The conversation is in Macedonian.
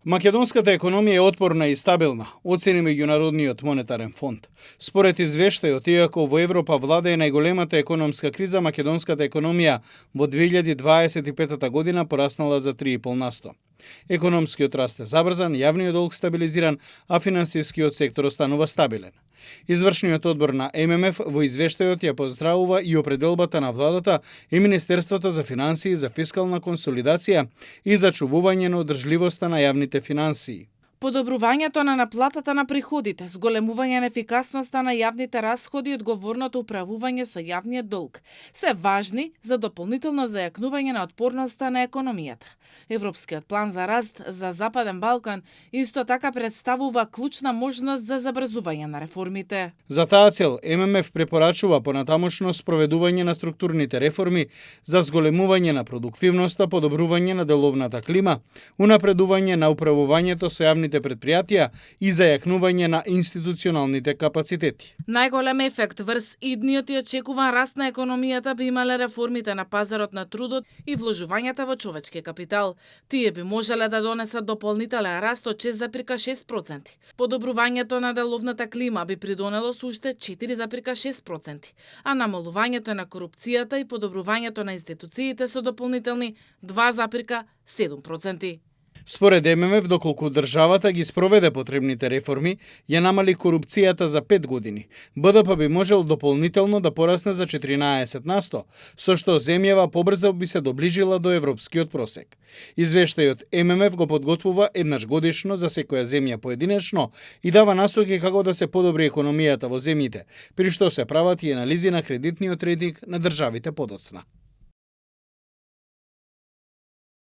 Македонската економија е отпорна и стабилна, оцени Меѓународниот монетарен фонд. Според извештајот, иако во Европа владее најголемата економска криза, македонската економија во 2025 година пораснала за 3,5%. Економскиот раст е забрзан, јавниот долг стабилизиран, а финансискиот сектор останува стабилен. Извршниот одбор на ММФ во извештајот ја поздравува и определбата на владата и Министерството за финансии за фискална консолидација и зачувување на одржливоста на јавните финансии. Подобрувањето на наплатата на приходите, зголемување на ефикасноста на јавните расходи и одговорното управување со јавниот долг се важни за дополнително зајакнување на отпорноста на економијата. Европскиот план за раст за Западен Балкан исто така представува клучна можност за забрзување на реформите. За таа цел, ММФ препорачува понатамошно спроведување на структурните реформи за зголемување на продуктивноста, подобрување на деловната клима, унапредување на управувањето со јавните предпријатија и зајакнување на институционалните капацитети. Најголем ефект врз идниот и очекуван раст на економијата би имале реформите на пазарот на трудот и вложувањата во човечки капитал. Тие би можеле да донесат дополнителен раст од 6,6%. Подобрувањето на деловната клима би придонело со уште 4,6%, а намалувањето на корупцијата и подобрувањето на институциите со дополнителни 2,7%. Според ММФ, доколку државата ги спроведе потребните реформи, ја намали корупцијата за 5 години. БДП би можел дополнително да порасне за 14%, со што земјава побрзо би се доближила до европскиот просек. Извештајот ММФ го подготвува еднаш годишно за секоја земја поединечно и дава насоки како да се подобри економијата во земјите, при што се прават и анализи на кредитниот рейтинг на државите подоцна.